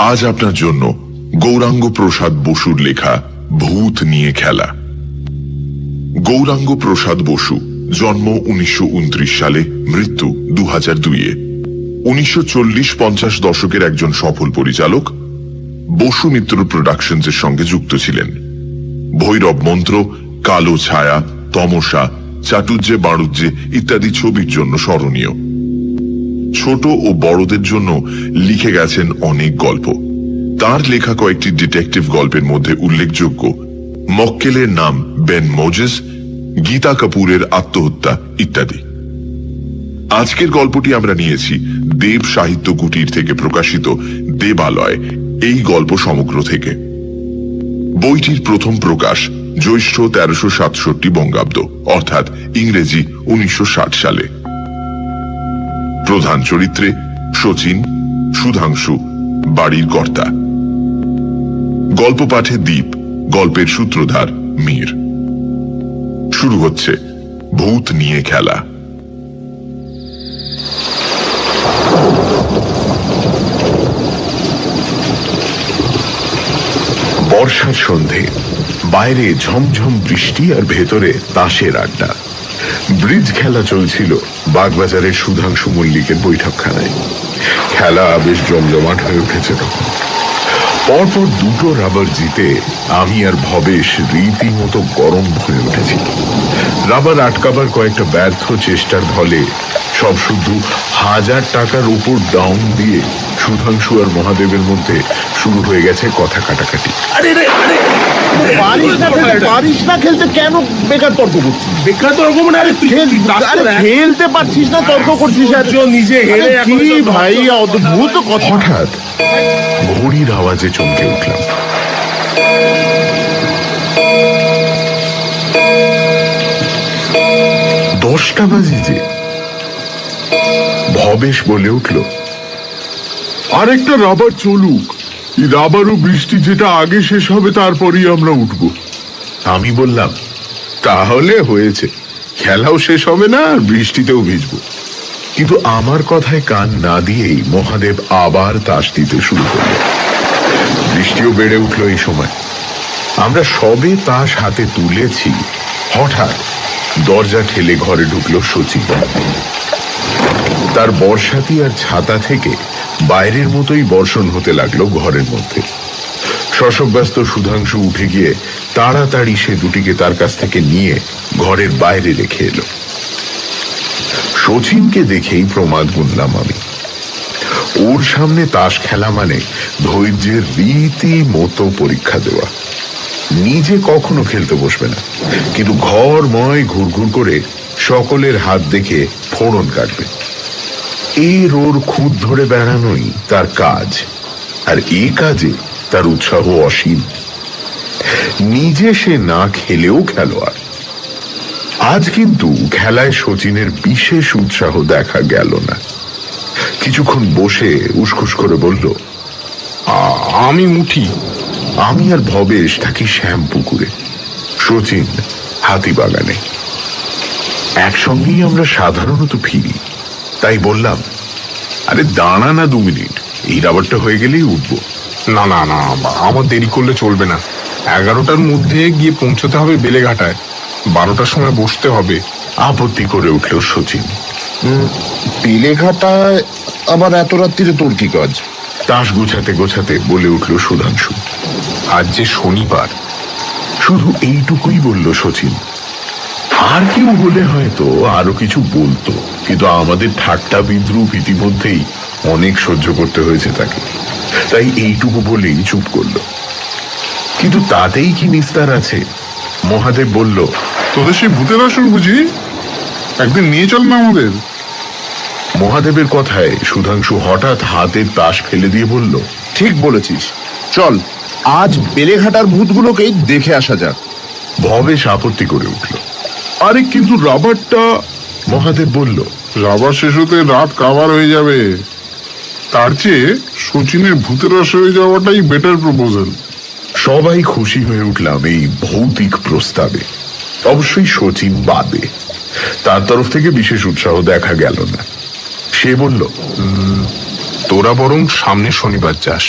আজ আপনার জন্য গৌরাঙ্গ প্রসাদ বসুর লেখা ভূত নিয়ে খেলা। গৌরাঙ্গ প্রসাদ বসু, জন্ম 1929 সালে, মৃত্যু 2002-এ। 1940-50 দশকের একজন সফল পরিচালক। বসু মিত্র প্রোডাকশনস এর সঙ্গে যুক্ত ছিলেন। ভৈরব মন্ত্র, কালো ছায়া, তমসা, চাটুজ্জে বাড়ুজ্জে ইত্যাদি ছবির জন্য স্মরণীয়। ছোট ও বড়দের জন্য লিখে গেছেন অনেক গল্প। তার লেখা কয়েকটি ডিটেকটিভ গল্পের মধ্যে উল্লেখযোগ্য মক্কেলের নাম বেন মোজেস, গীতা কাপুরের আত্মহত্যা ইত্যাদি। আজকের গল্পটি আমরা নিয়েছি দেব সাহিত্য কুটির থেকে প্রকাশিত দেবালয় এই গল্প সমগ্র থেকে। বইটির প্রথম প্রকাশ জ্যৈষ্ঠ 1367 বঙ্গাব্দ, অর্থাৎ ইংরেজি 1960 সালে। প্রধান চরিত্রে শচীন, সুধাংশু, বাড়ির কর্তা। গল্প পাঠে দ্বীপ, গল্পের সূত্রধার মীর। শুরু হচ্ছে ভূত নিয়ে খেলা। বর্ষার সন্ধে, বাইরে ঝমঝম বৃষ্টি আর ভেতরে তাসের আড্ডা। ব্রিজ খেলা চলছিল বাগবাজারের সুধাংশু মল্লিকের বৈঠকখানায়। খেলা বেশ জমজমাট হয়ে উঠেছে তখন। পরপর দুটো রাবার জিতে আমি আর ভবেশ রীতিমতো গরম হয়ে উঠেছি। রাবার আটকাবার কয়েকটা ব্যর্থ চেষ্টার ফলে সব শুধু 1000 টাকার উপর ডাউন দিয়ে সুধাংশু আর মহাদেবের মধ্যে শুরু হয়ে গেছে কথা কাটাকাটি। পারিস না খেলতে, কেন বেকার তর্ক করছিস? বেকার তর্ক মানে খেলতে পারছিস না, তর্ক করছিস নিজে হেরে। ভাই অদ্ভুত কথা। হঠাৎ ঘড়ির আওয়াজে চমকে উঠলাম। দশটা বাজে যে। ভবেশ বলে উঠল, আরেকটা রাবার চলুক, এই রাবার ও বৃষ্টি যেটা আগে শেষ হবে তারপরেই আমরা উঠব। আমি বললাম, তাহলে হয়েছে, খেলাও শেষ হবে না আর বৃষ্টিতেও ভিজবো। কিন্তু আমার কথায় কান না দিয়েই মহাদেব আবার তাস দিতে শুরু করল। বৃষ্টিও বেড়ে উঠল এই সময়। আমরা সবে তাস হাতে তুলেছি, হঠাৎ দরজা ঠেলে ঘরে ঢুকলো শচীন। তার বর্ষাতি আর ছাতা থেকে বাইরের মতোই বর্ষণ হতে লাগলো ঘরের মধ্যে। শশব্যস্ত সুধাংশু উঠে গিয়ে তাড়াতাড়ি সে দুটিকে তার কাছ থেকে নিয়ে ঘরের বাইরে রেখে এলো। শচীনকে দেখেই প্রমাদ গুনলাম আমি। ওর সামনে তাস খেলা মানে ধৈর্যের রীতিমতো পরীক্ষা দেওয়া। নিজে কখনো খেলতে বসবে না, কিন্তু ঘরময় ঘুরঘুর করে সকলের হাত দেখে ফোড়ন কাটবে। এর ওর খুদ ধরে বেড়ানোই তার কাজ, আর এই কাজে তার উৎসাহ অসীম। নিজে সে না খেলেও খেলোয়াড়। আজ কিন্তু খেলায় শচীনের বিশেষ উৎসাহ দেখা গেল না। কিছুক্ষণ বসে উসখুস করে বলল, আমি উঠি। আমি আর ভবেশ থাকি শ্যামপুকুরে, শচীন হাতিবাগানে। একসঙ্গেই আমরা সাধারণত ফিরি। তাই বললাম, আরে দাঁড়া না 2 মিনিট, এই রাবারটা হয়ে গেলেই উঠবো। না না না, আমার দেরি করলে চলবে না। 11টার মধ্যে গিয়ে পৌঁছতে হবে বেলেঘাটায়, 12টার সময় বসতে হবে। আপত্তি করে উঠল শচীন। বেলেঘাটায় আবার এত রাত্রিরে তোর কি কাজ? তাস গোছাতে গোছাতে বলে উঠল সুধাংশু, আজ যে শনিবার। শুধু এইটুকুই বলল শচীন। আর কেউ হলে হয়তো আরো কিছু বলতো, কিন্তু আমাদের ঠাট্টা বিদ্রুপ ইতিমধ্যেই অনেক সহ্য করতে হয়েছে তাকে। তাই এইটুকু বলেই চুপ করলো। কিন্তু তাতেই কি নিস্তার আছে? মহাদেব বলল, তোদের সেই ভূতের আসল বুঝি? একদিন নিয়ে চল না আমাদের। মহাদেবের কথায় সুধাংশু হঠাৎ হাতের তাস ফেলে দিয়ে বলল, ঠিক বলেছিস, চল আজ বেলেঘাটার ভূতগুলোকেই দেখে আসা যাক। ভবেশ আপত্তি করে উঠল। আরে কিন্তু রাবারটা। মহাদেব বলল, রাবার শেষ হতে রাত কাভার হয়ে যাবে, তার চেয়ে শচীনের ভূতের আসে হয়ে যাওয়াটাই বেটার প্রপোজাল। সবাই খুশি হয়ে উঠলাম এই ভৌতিক প্রস্তাবে। অবশ্যই শচীন বাদে, তার তরফ থেকে বিশেষ উৎসাহ দেখা গেল না। সে বলল, তোরা বরং সামনে শনিবার যাস,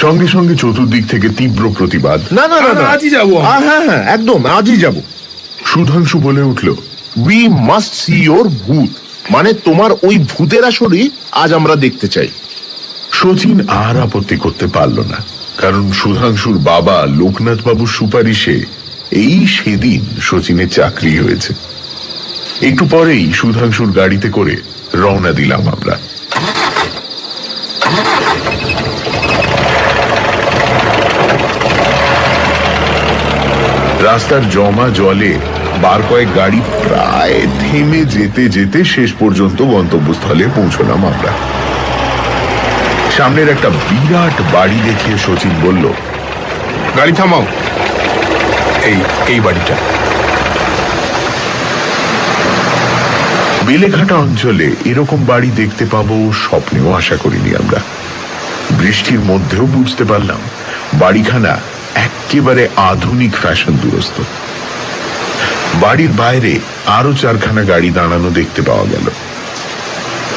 সঙ্গে সঙ্গে চতুর্দিক থেকে তীব্র প্রতিবাদ। না না না না, আজই যাবো আমরা। হ্যাঁ হ্যাঁ একদম আজই যাব। সুধাংশু বলে উঠল, উই মাস্ট সি ইওর ভূত, মানে তোমার ওই ভূতের আসরই আজ আমরা দেখতে চাই। শচীন আর আপত্তি করতে পারল না, কারণ সুধাংশুর বাবা লোকনাথ বাবুর সুপারিশে এই সেদিন শচীনের চাকরি হয়েছে। একটু পরেই সুধাংশুর গাড়িতে করে রওনা দিলাম আমরা। রাস্তার জমা জলে বার কয়েক গাড়ি প্রায় থেমে যেতে যেতে শেষ পর্যন্ত গন্তব্যস্থলে পৌঁছলাম আমরা। সামনের একটা বিরাট বাড়ি দেখিয়ে শচীন বলল, গাড়ি থামাও, এই বাড়িটা। বেলেঘাটা অঞ্চলে এরকম বাড়ি দেখতে পাবো স্বপ্নেও আশা করিনি আমরা। বৃষ্টির মধ্যেও বুঝতে পারলাম বাড়িখানা একেবারে আধুনিক ফ্যাশন দুরস্ত। বাড়ির বাইরে আরো 4খানা গাড়ি দাঁড়ানো দেখতে পাওয়া গেল।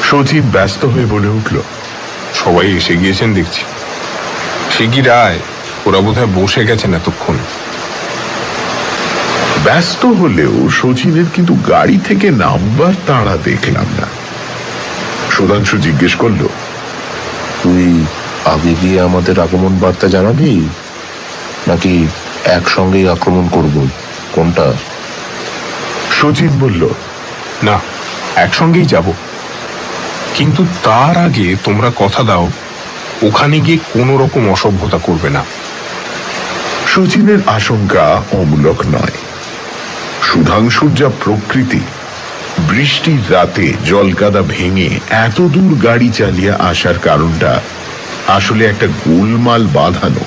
শচীন ব্যস্ত হয়ে বলে উঠল, সবাই এসে গিয়েছেন দেখছি। সে কি রায়, ওরা বোধহয় বসে গেছেন এতক্ষণ। ব্যস্ত হলেও শচীনের কিন্তু গাড়ি থেকে নামবার তাড়া দেখলাম না। সুধাংশু জিজ্ঞেস করলো, তুই আগে গিয়ে আমাদের আগমন বার্তা জানাবি, নাকি একসঙ্গেই আক্রমণ করব, কোনটা? শচীন বলল, না, একসঙ্গেই যাব, কিন্তু তার আগে তোমরা কথা দাও ওখানে গিয়ে কোনো রকম অসভ্যতা করবে না। শচীনের আশঙ্কা অমূলক নয়। সুধাংশুর যা প্রকৃতি, বৃষ্টির রাতে জলকাদা ভেঙে এত দূর গাড়ি চালিয়ে আসার কারণটা আসলে একটা গোলমাল বাঁধানো,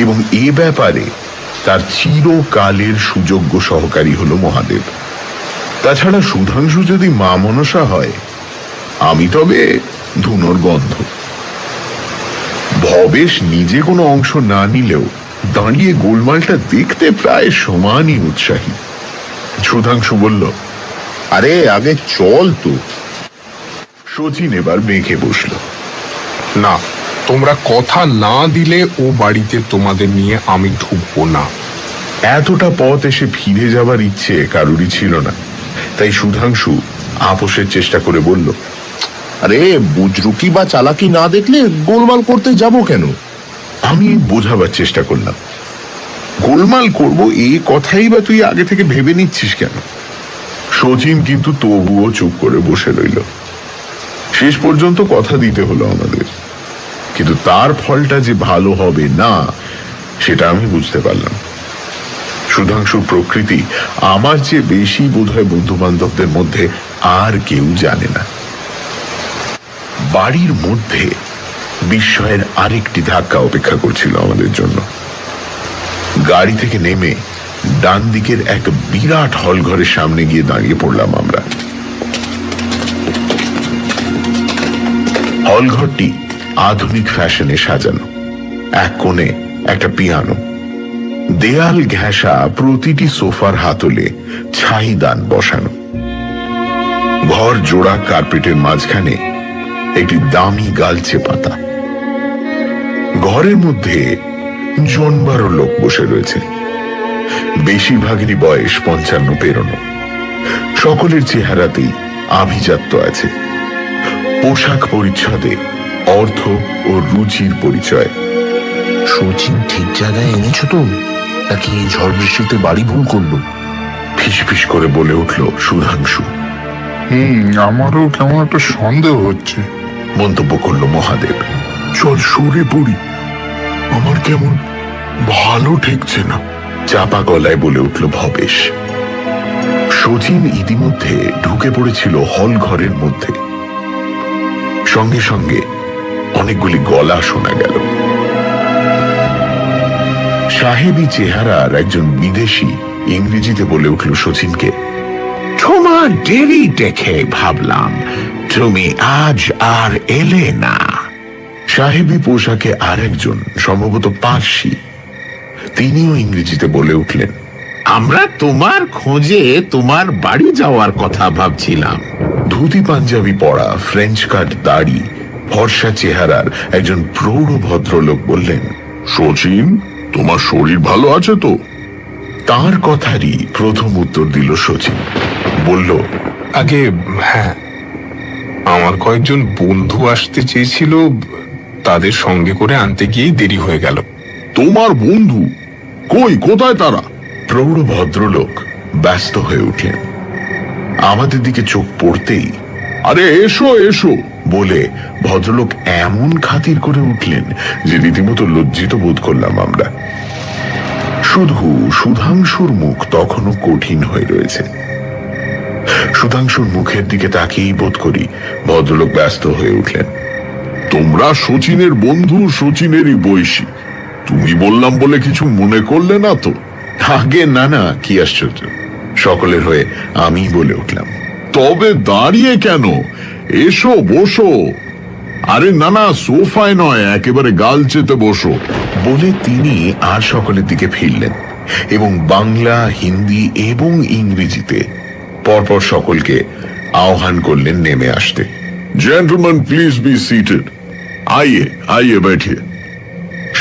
এবং এ ব্যাপারে তার চিরকালের সুযোগ্য সহকারী হলো মহাদেব। তাছাড়া সুধাংশু যদি মা মনসা হয়, আমি তবে ধুনোর গন্ধ। ভবেশ নিজে কোনো অংশ না নিলেও দাঁড়িয়ে গোলমালটা দেখতে প্রায় সমানই উৎসাহী। সুধাংশু বলল, আরে আগে চল তো। শচীন এবার বেঁকে বসল। না, তোমরা কথা না দিলে ও বাড়িতে তোমাদের নিয়ে আমি ঢুকবো না। এতটা পথ এসে ফিরে যাবার ইচ্ছে কারুরই ছিল না, তাই সুধাংশু আপোষের চেষ্টা করে বলল, আরে বুজরুকি বা চালাকি না দেখলে গোলমাল করতে যাব কেন? আমি বোঝাবার চেষ্টা করলাম, গোলমাল করব এই কথাই বা তুই আগে থেকে ভেবে নিচ্ছিস কেন? শচীন কিন্তু তবুও চুপ করে বসে রইল। শেষ পর্যন্ত কথা দিতে হলো আমাদের, কিন্তু তার ফলটা যে ভালো হবে না সেটা আমি বুঝতে পারলাম। সুধাংশুর প্রকৃতি আমার চেয়ে বেশি বোধহয় বন্ধু বান্ধবদের মধ্যে আর কেউ জানে না। বাড়ির মধ্যে বিস্ময়ের আরেকটি ধাক্কা অপেক্ষা করছিল আমাদের জন্য। গাড়ি থেকে নেমে ডান দিকের এক বিরাট হল ঘরের সামনে গিয়ে দাঁড়িয়ে পড়লাম আমরা। হল ঘরটি আধুনিক ফ্যাশনে সাজানো। এক কোণে একটা পিয়ানো, দেয়াল ঘেঁষা প্রতিটি সোফার হাতলে ছাইদান বসানো। ঘর জোড়া কার্পেটের মাঝখানে একটি দামি গালচে পাতা। ঘরের মধ্যে 10-12 লোক বসে রয়েছে। বেশিরভাগেরই বয়স 55 পেরোনো। সকলের চেহারাতেই আভিজাত্য আছে। পোশাক পরিচ্ছদে অর্থ ও রুচির পরিচয়। শচীন ঠিক জায়গায় এনেছো তো, নাকি এই ঝড় বৃষ্টিতে বাড়ি ভুল করলো? ফিসফিস করে বলে উঠল সুধাংশু। আমারও কেমন একটা সন্দেহ হচ্ছে। মন্তব্য করল মহাদেব। চল সরে পড়ি, আমার কেমন ভালো ঠেকছে না। চাপা গলায় বলে উঠল ভবেশ। শচীন ইতিমধ্যে ঢুকে পড়েছিল হল ঘরের মধ্যে। সঙ্গে সঙ্গে অনেকগুলি গলা শোনা গেল। সাহেবী চেহারার একজন বিদেশি ইংরেজিতে বলে উঠল শচীনকে, তোমার দেরি দেখে ভাবলাম তুমি আজ আর এলে না। সাহেবী পোশাকে আরেকজন, সম্ভবত পার্সি, তিনিও ইংরেজিতে বলে উঠলেন, আমরা তোমার খোঁজে তোমার বাড়ি যাওয়ার কথা ভাবছিলাম। ধুতি পাঞ্জাবি পরা, ফ্রেঞ্চ কাট দাড়ি, ফর্সা চেহারার একজন প্রৌঢ় ভদ্রলোক বললেন, শচীন, তোমার শরীর ভালো আছে তো? তার কথারই প্রথম উত্তর দিল শচীন। বলল, আগে হ্যাঁ, আমার কয়েকজন বন্ধু আসতে চেয়েছিল, তাদের সঙ্গে করে আনতে গিয়েই দেরি হয়ে গেল। তোমার বন্ধু কই, কোথায় তারা? প্রৌঢ় ভদ্রলোক ব্যস্ত হয়ে উঠলেন। আমাদের দিকে চোখ পড়তেই আরে এসো এসো বলে ভদ্রলোক এমন খাতির করে উঠলেন যে রীতিমতো লজ্জিত বোধ করলাম আমরা। শুধু সুধাংশুর মুখ তখনও কঠিন হয়ে রয়েছে। সুধাংশুর মুখের দিকে তাকিয়েই বোধ করি ভদ্রলোক ব্যস্ত হয়ে উঠলেন। তোমরা শচীনের বন্ধু, শচীনেরই বয়সী। তুমি বললাম বলে কিছু মনে করলে না তো? আগে না না, কি আশ্চর্য, সকলের হয়ে আমি বলে উঠলাম। তবে দাঁড়িয়ে কেন, এসো বসো। আরে না না, সোফায় নয়, একেবারে গালচেতে বসো। বলে তিনি আর সকলের দিকে ফিরলেন এবং বাংলা, হিন্দি এবং ইংরেজিতে পরপর সকলকে আহ্বান করলেন নেমে আসতে। Gentleman, please be seated. আইয়ে আইয়ে बैठिए।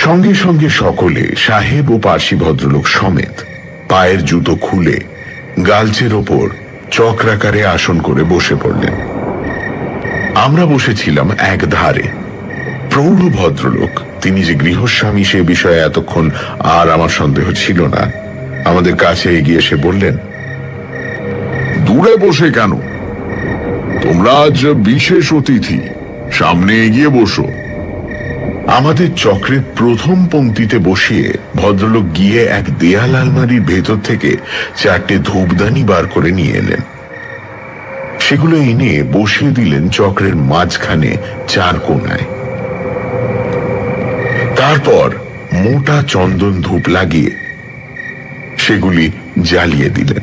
সঙ্গে সঙ্গে সকলে, সাহেব ও পার্সি ভদ্রলোক সমেত, পায়ের জুতো খুলে গালচের ওপর চক্রাকারে আসন করে বসে পড়লেন। আমরা বসেছিলাম এক ধারে। প্রৌঢ় ভদ্রলোক, তিনি যে গৃহস্বামী সে বিষয়ে এতক্ষণ আর আমার সন্দেহ ছিল না, আমাদের কাছে এগিয়ে এসে বললেন, দূরে বসে কেন? তোমরা আজ বিশেষ অতিথি, সামনে এগিয়ে বসো। আমাদের চক্রের প্রথম পংক্তিতে বসিয়ে ভদ্রলোক গিয়ে এক দেয়াল আলমারির ভেতর থেকে 4টে ধূপদানি বার করে নিয়ে এলেন। সেগুলো এনে বসিয়ে দিলেন চক্রের মাঝখানে 4 কোণায়। তারপর মোটা চন্দন ধূপ লাগিয়ে সেগুলি জ্বালিয়ে দিলেন।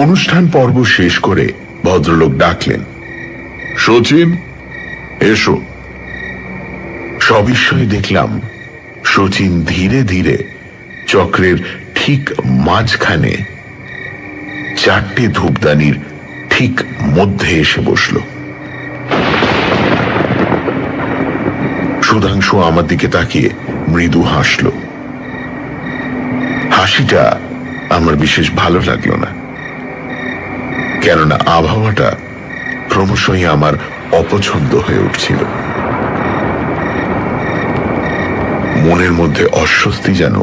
অনুষ্ঠান পর্ব শেষ করে ভদ্রলোক ডাকলেন, শচীন, এসো। সবিস্ময়ে দেখলাম শচীন ধীরে ধীরে চক্রের ঠিক মাঝখানে 4টে ধূপদানির ঠিক মধ্যে এসে বসল। সুধাংশু আমার দিকে তাকিয়ে মৃদু হাসল। হাসিটা আমার বিশেষ ভালো লাগলো না, কেননা আবহাওয়াটা ক্রমশই আমার অপছন্দ হয়ে উঠছিল। মনের মধ্যে অস্বস্তি যেন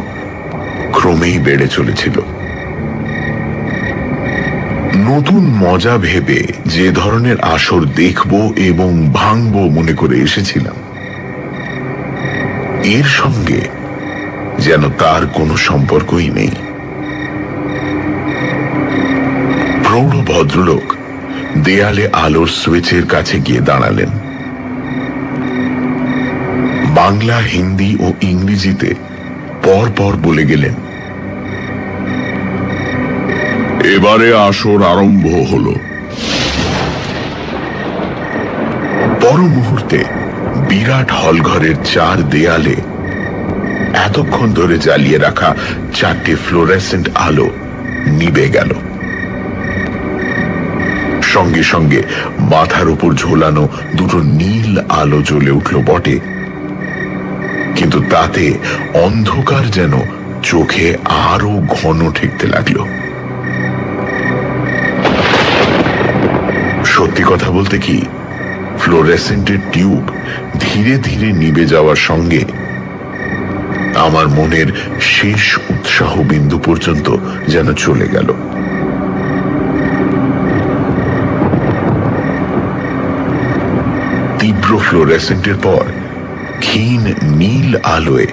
ক্রমেই বেড়ে চলেছিল। নতুন মজা ভেবে যে ধরনের আসর দেখব এবং ভাঙব মনে করে এসেছিলাম, এর সঙ্গে যেন তার কোনো সম্পর্কই নেই। প্রৌঢ় ভদ্রলোক দেয়ালে আলোর সুইচের কাছে গিয়ে দাঁড়ালেন। বাংলা, হিন্দি ও ইংরেজিতে পর পর বলে গেলেন, এবারে আসর আরম্ভ হলো। পর মুহূর্তে বিরাট হলঘরের 4 দেয়ালে এতক্ষণ ধরে জ্বালিয়ে রাখা 4টে ফ্লোরেসেন্ট আলো নিভে গেল। সঙ্গে সঙ্গে মাথার উপর ঝোলানো 2টো নীল আলো জ্বলে উঠল বটে, কিন্তু তাতে অন্ধকার যেন চোখে আরো ঘন ঠেকতে লাগলো। সত্যি কথা বলতে কি, ফ্লোরেসেন্টের টিউব ধীরে ধীরে নিভে যাওয়ার সঙ্গে আমার মনের শেষ উৎসাহ বিন্দু পর্যন্ত যেন চলে গেল। তীব্র ফ্লোরেসেন্টের পর ক্ষীণ নীল আলোয়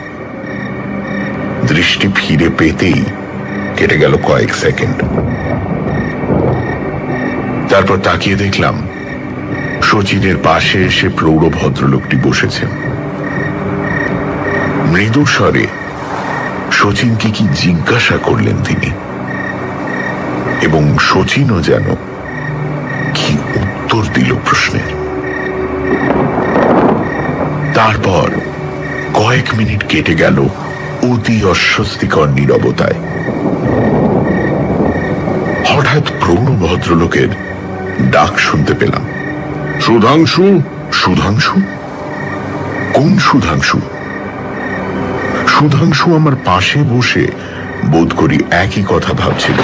দৃষ্টি ফিরে পেতেই কেটে গেল কয়েক সেকেন্ড। তারপর তাকিয়ে দেখলাম শচীনের পাশে এসে প্রৌঢ় ভদ্রলোকটি বসেছেন। মৃদু স্বরে শচীনকে কি জিজ্ঞাসা করলেন তিনি, এবং শচীনও যেন কি উত্তর দিল প্রশ্নের। তারপর কয়েক মিনিট কেটে গেল অতি অস্বস্তিকর নীরবতায়। হঠাৎ প্রৌঢ় ভদ্রলোকের ডাক শুনতে পেলাম, সুধাংশু, সুধাংশু? কোন সুধাংশু? সুধাংশু আমার পাশে বসে বোধ করি একই কথা ভাবছিল।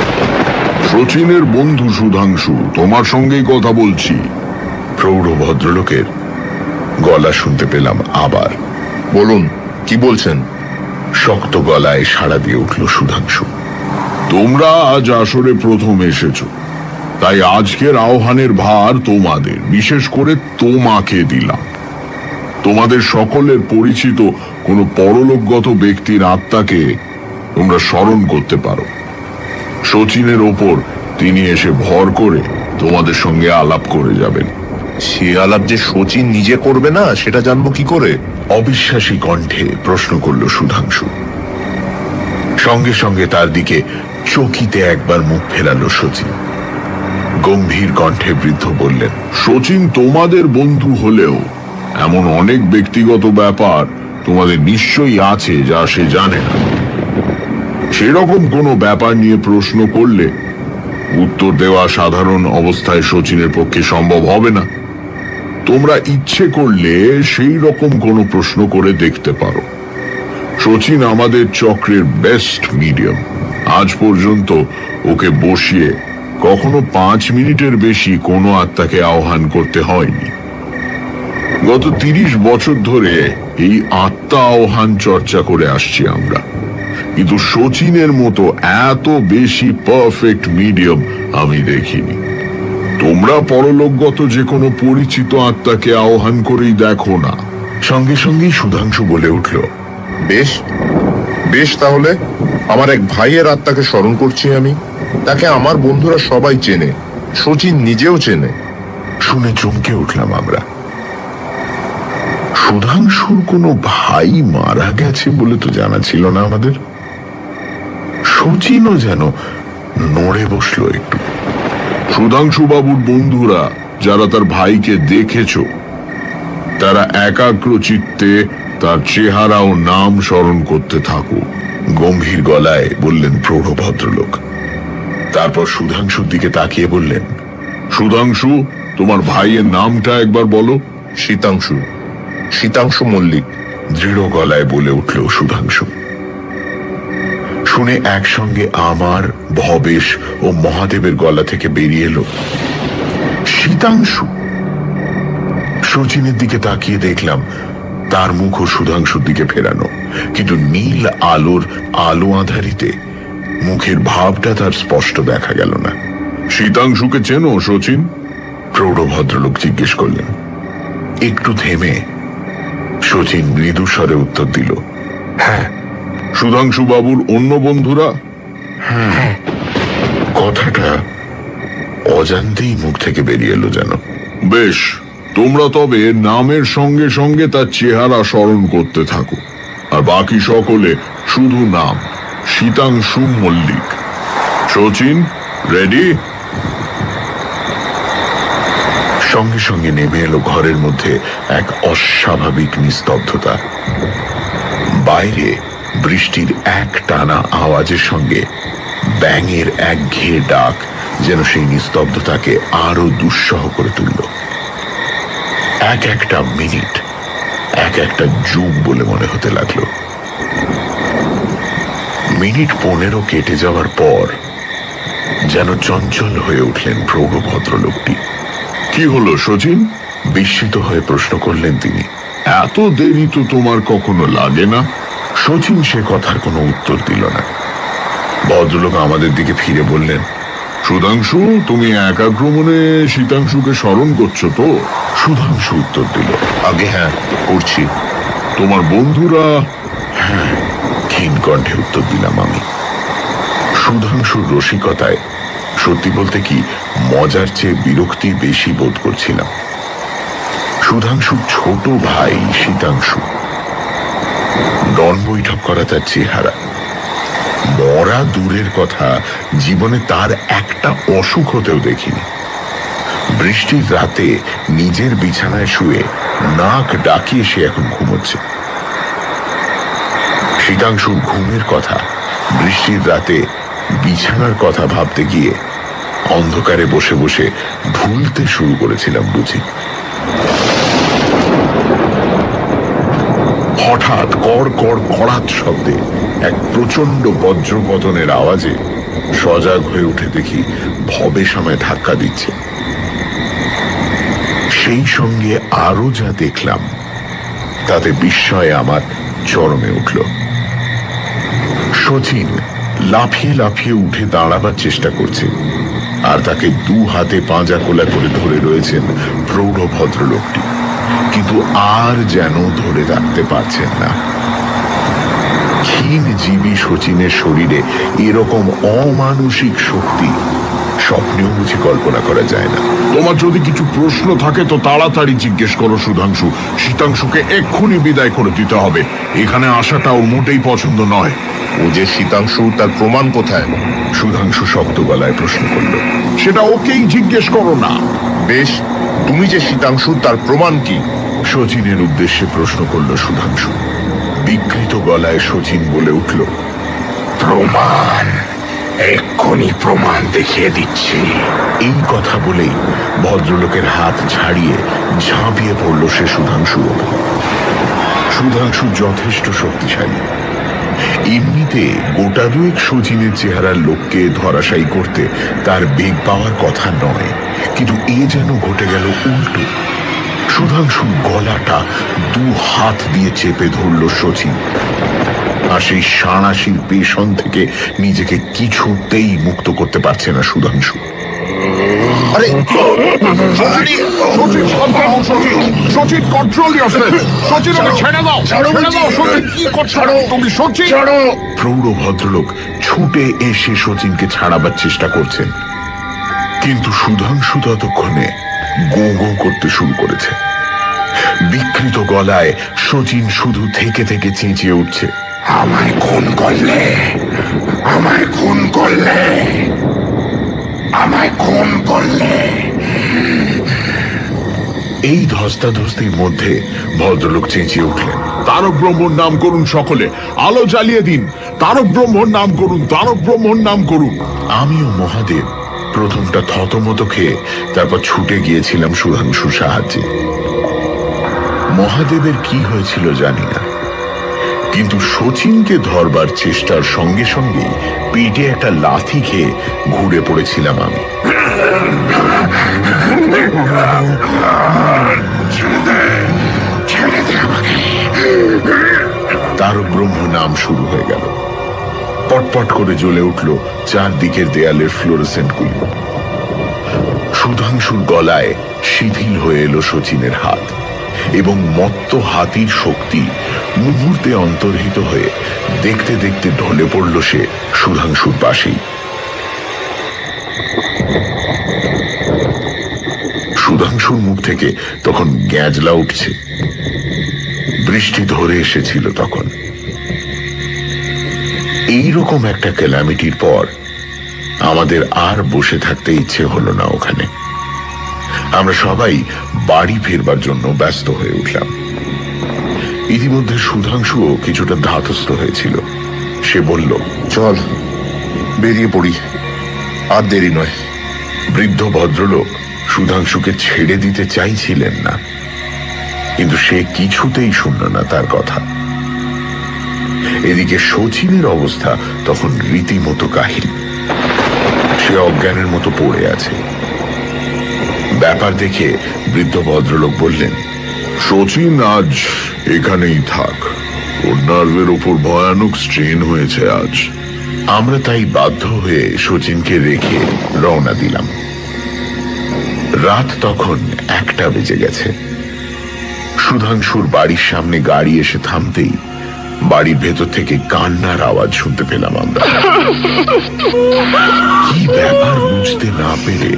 শচীনের বন্ধু সুধাংশু, তোমার সঙ্গেই কথা বলছি। প্রৌঢ় ভদ্রলোকের গলা শুনতে পেলাম আবার। বলুন, কি বলছেন? শক্ত গলায় সাড়া দিয়ে উঠল সুধাংশু। তোমরা আজ আসরে প্রথম এসেছো, তাই আজকের আহ্বানের ভার তোমাদের, বিশেষ করে তোমাকে দিলাম। তোমাদের সকলের পরিচিত কোনো পরলোকগত ব্যক্তির আত্মাকে তোমরা স্মরণ করতে পারো। শচীনের ওপর তিনি এসে ভর করে তোমাদের সঙ্গে আলাপ করে যাবেন। সে আলাপ যে শচীন নিজে করবে না, সেটা জানবো কি করে? অবিশ্বাসী কণ্ঠে প্রশ্ন করল সুধাংশু। সঙ্গে সঙ্গে তার দিকে চকিতে একবার মুখ ফেরালো শচীন। গম্ভীর কণ্ঠে বৃদ্ধ বললেন, শচীন তোমাদের বন্ধু হলেও এমন অনেক ব্যক্তিগত ব্যাপার তোমাদের নিশ্চয়ই আছে যা সে জানে না। সেরকম কোনো ব্যাপার নিয়ে প্রশ্ন করলে উত্তর দেওয়া সাধারণ অবস্থায় শচীনের পক্ষে সম্ভব হবে না। তোমরা ইচ্ছে করলে সেই রকম কোনো প্রশ্ন করে দেখতে পারো। শচীন আমাদের চক্রের বেস্ট মিডিয়াম। আজ পর্যন্ত ওকে বসিয়ে কখনো 5 মিনিটের বেশি কোনো আত্মাকে আহ্বান করতে হয়নি। গত 30 বছর ধরে এই আত্মা আহ্বান চর্চা করে আসছি আমরা, কিন্তু শচীনের মতো এত বেশি পারফেক্ট মিডিয়াম আমি দেখিনি। তোমরা পরলোকগত যে কোনো পরিচিত আত্মাকে আহ্বান করেই দেখো না। সঙ্গে সঙ্গেই সুধাংশু বলে উঠল, বেশ বেশ, তাহলে আমার এক ভাইয়ের আত্মাকে স্মরণ করছি আমি। তাকে আমার বন্ধুরা সবাই চেনে, শচীন নিজেও চেনে। শুনে চমকে উঠলাম আমরা। সুধাংশুর কোনো ভাই মারা গেছে বলে তো জানা ছিল না আমাদের। শচীনও যেন নড়ে বসলো একটু। সুধাংশু বাবুর বন্ধুরা যারা তার ভাইকে দেখেছ, তারা একাগ্র চিত্তে তার চেহারা ও নাম স্মরণ করতে থাকো। গম্ভীর গলায় বললেন প্রৌঢ় ভদ্রলোক। তারপর সুধাংশুর দিকে তাকিয়ে বললেন, সুধাংশু, তোমার ভাইয়ের নামটা একবার বলো। শীতাংশু, শীতাংশু মল্লিক। দৃঢ় গলায় বলে উঠল সুধাংশু। শুনে একসঙ্গে আমার, ভবেশ ও মহাদেবের গলা থেকে বেরিয়ে এলো, শীতাংশু। শচীনের দিকে তাকিয়ে দেখলাম তার মুখও সুধাংশুর দিকে ফেরানো, কিন্তু নীল আলোর আলো আধারিতে মুখের ভাবটা তার স্পষ্ট দেখা গেল না। শীতাংশুকে চেনো শচীন? প্রৌঢ় ভদ্রলোক জিজ্ঞেস করলেন। একটু থেমে শচীন মৃদু স্বরে উত্তর দিল, হ্যাঁ। সুধাংশু বাবুর অন্য বন্ধুরা? হ্যাঁ। কথাটা অজান্তেই মুখ থেকে বেরিয়ে এলো যেন। বেশ, তোমরা তবে নামের সঙ্গে সঙ্গে তার চেহারা স্মরণ করতে থাকো, আর বাকি সকলে শুধু নাম, শীতাংশু মল্লিক। শচীন, রেডি? সঙ্গে সঙ্গে নেমে এলো ঘরের মধ্যে এক অস্বাভাবিক নিস্তব্ধতা। বাইরে বৃষ্টির এক টানা আওয়াজের সঙ্গে ব্যাঙের একঘেয়ে ডাক যেন সেই নিস্তব্ধতাকে আরো দুঃসহ করে তুলল। এক একটা মিনিট এক একটা যুগ বলে মনে হতে লাগলো। মিনিট 15 কেটে যাওয়ার পর যেন চঞ্চল হয়ে উঠলেন প্রৌঢ় ভদ্রলোকটি। কি হলো শচীন? বিস্মিত হয়ে প্রশ্ন করলেন তিনি। এত দেরি তো তোমার কখনো লাগে না? শচীন সে কথার কোনো উত্তর দিল না। ভদ্রলোক আমাদের দিকে ফিরে বললেন, সুধাংশু, তুমি একাগ্র মনে শীতাংশুকে স্মরণ করছো তো? সুধাংশু উত্তর দিল, আগে হ্যাঁ, করছি। তোমার বন্ধুরা? হ্যাঁ, ক্ষীণ কণ্ঠে উত্তর দিলাম আমি। সুধাংশুর রসিকতায় সত্যি বলতে কি মজার চেয়ে বিরক্তি বেশি বোধ করছিলাম। সুধাংশুর ছোট ভাই শীতাংশু, ডন বৈঠক করা তার চেহারা, মরা দূরের কথা জীবনে তার একটা অসুখ হতেও দেখিনি। বৃষ্টির রাতে নিজের বিছানায় শুয়ে নাক ডাকিয়ে সে এখন ঘুমোচ্ছে। শীতাংশুর ঘুমের কথা, বৃষ্টির রাতে বিছানার কথা ভাবতে গিয়ে অন্ধকারে বসে বসে ভুলতে শুরু করেছিলাম বুঝি। হঠাৎ কড় কড় কড়াত শব্দে এক প্রচন্ড বজ্রপতনের আওয়াজে সজাগ হয়ে উঠে দেখি ভবেশ আমায় ধাক্কা দিচ্ছে। সেই সঙ্গে আরো যা দেখলাম তাতে বিস্ময়ে আমার চরমে উঠল। শচীন লাফিয়ে লাফিয়ে উঠে দাঁড়াবার চেষ্টা করছে, আর তাকে দু হাতে পাঁজা কোলা করে ধরে রয়েছেন প্রৌঢ় ভদ্রলোকটি, কিন্তু আর যেন ধরে রাখতে পারছেন না। ক্ষীণজীবী শচীনের শরীরে এরকম অমানসিক শক্তি স্বপ্নেও বুঝি কল্পনা করা যায় না। তোমার যদি কিছু প্রশ্ন থাকে তো তাড়াতাড়ি জিজ্ঞেস করো সুধাংশু। শীতাংশুকে এক্ষুনি বিদায় করে দিতে হবে, এখানে আসাটা ওর মোটেই পছন্দ নয়। ও যে শীতাংশু, তার প্রমাণ কোথায়? সুধাংশু শক্ত গলায় প্রশ্ন করল। সেটা ওকেই জিজ্ঞেস করো না। বেশ, তুমি যে শীতাংশু, তার প্রমাণ কি? শচীনের উদ্দেশ্যে প্রশ্ন করল সুধাংশু। বিকৃত গলায় শচীন বলে উঠল, প্রমাণ, এক্ষুনি প্রমাণ দেখিয়ে দিচ্ছি। এই কথা বলেই ভদ্রলোকের হাত ছাড়িয়ে ঝাঁপিয়ে পড়ল সে সুধাংশুর ওপর। সুধাংশু যথেষ্ট শক্তিশালী, এমনিতে গোটা দুয়েক শচীনের চেহারার লোককে ধরাশায়ী করতে তার বেগ পাওয়ার কথা নয়, কিন্তু এ যেন ঘটে গেল উল্টো। সুধাংশুর গলাটা দু হাত দিয়ে চেপে ধরল শচীন, আর সেই সাঁড়াশির পেছন থেকে নিজেকে কিছুতেই মুক্ত করতে পারছে না সুধাংশু। আরে সচিন, কন্ট্রোল ইয়োরসেলফ। সচিন, ওকে ছেড়ে দাও, ছেড়ে দাও। সচিন, কি করছো তুমি? সচিন! প্রৌঢ় ভদ্রলোক ছুটে এসে শচীনকে ছাড়াবার চেষ্টা করছেন, কিন্তু সুধাংশু ততক্ষণে গো গো করতে শুরু করেছে। বিকৃত গলায় শচীন শুধু থেকে থেকে চেঁচিয়ে উঠছে, আমায় খুন করলে, আমায় খুন করলে, আমায় খুন করলে। এই ধস্তাধস্তির মধ্যে ভদ্রলোক চেঁচিয়ে উঠলেন, তারক ব্রহ্মর নাম করুন সকলে, আলো জ্বালিয়ে দিন। তারক ব্রহ্মর নাম করুন, তারক ব্রহ্মর নাম করুন। আমিও মহাদেব প্রথমটা থতমত খেয়ে তারপর ছুটে গিয়েছিলাম সুধাংশুর সাহায্যে। মহাদেবের কি হয়েছিল জানি না, কিন্তু শচীনকে ধরবার চেষ্টার সঙ্গে সঙ্গে পেটে একটা লাথি খেয়ে ঘুরে পড়েছিলাম আমি। তারক ব্রহ্ম নাম শুরু হয়ে গেল। পটপট করে জ্বলে উঠল চারদিকের দেয়ালের ফ্লোরোসেন্টগুলি। সুধাংশুর গলায় শিথিল হয়ে এলো শচীনের হাত, এবং মত্ত হাতির শক্তি মুহূর্তে অন্তর্হিত হয়ে দেখতে দেখতে ঢলে পড়ল সে সুধাংশুর পাশেই। সুধাংশুর মুখ থেকে তখন গ্যাজলা উঠছে। বৃষ্টি ধরে এসেছিল তখন। এইরকম একটা ক্যালামিটির পর আমাদের আর বসে থাকতে ইচ্ছে হলো না ওখানে। আমরা সবাই বাড়ি ফিরবার জন্য ব্যস্ত হয়ে উঠলাম। ইতিমধ্যে সুধাংশুও কিছুটা ধাতস্থ হয়েছিল। সে বলল, চল বেরিয়ে পড়ি, আর দেরি নয়। বৃদ্ধ ভদ্রলোক সুধাংশুকে ছেড়ে দিতে চাইছিলেন না, কিন্তু সে কিছুতেই শুনল না তার কথা। এদিকে শচীনের অবস্থা তখন রীতিমতো কাহিল। সে অজ্ঞানের মতো পড়ে আছে। ব্যাপার দেখে বৃদ্ধ ভদ্রলোক বললেন, শচীন আজ এখানেই থাক, ওর নার্ভের ওপর ভয়ানক স্ট্রেন হয়েছে আজ। আমরা তাই বাধ্য হয়ে শচীনকে রেখে রওনা দিলাম। রাত তখন 1টা বেজে গেছে। সুধাংশুর বাড়ির সামনে গাড়ি এসে থামতেই বাড়ির ভেতর থেকে কান্নার আওয়াজ শুনতে পেলাম আমরা। কি ব্যাপার বুঝতে না পেরে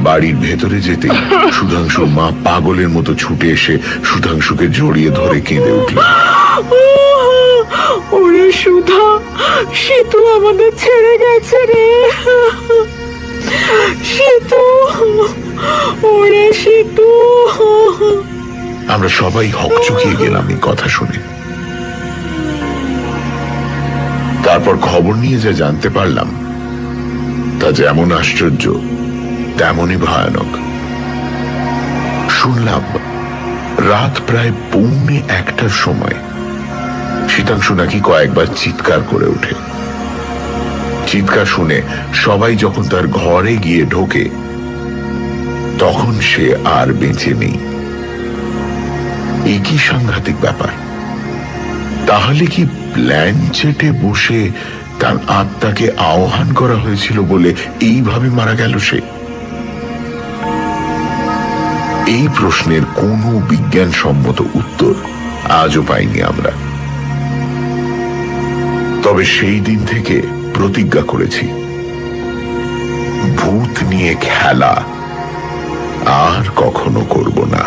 বাড়ির ভেতরে যেতে সুধাংশুর মা পাগলের মতো ছুটে এসে সুধাংশুকে জড়িয়ে ধরে কেঁদে উঠল। ওরে সুধা, সীতু আমাদের ছেড়ে গেছে রে। সীতু, ওরে সীতু। আমরা সবাই হকচকিয়ে গেলাম এই কথা শুনে। তারপর খবর নিয়ে যা জানতে পারলাম তা যেমন আশ্চর্য তেমনই ভয়ানক। শুনলাম রাত প্রায় 1:45টার সময় শীতাংশু নাকি কয়েকবার চিৎকার করে ওঠে। চিৎকার শুনে সবাই যখন তার ঘরে গিয়ে ঢোকে তখন সে আর বেঁচে নেই। একই সাংঘাতিক ব্যাপার। তাহলে কি প্ল্যানচেটে বসে তার আত্মাকে আহ্বান করা হয়েছিল বলে এইভাবে মারা গেল সে? এই প্রশ্নের কোনো বিজ্ঞানসম্মত উত্তর আজও পাইনি আমরা। তবে সেই দিন থেকে প্রতিজ্ঞা করেছি, ভূত নিয়ে খেলা আর কখনো করব না।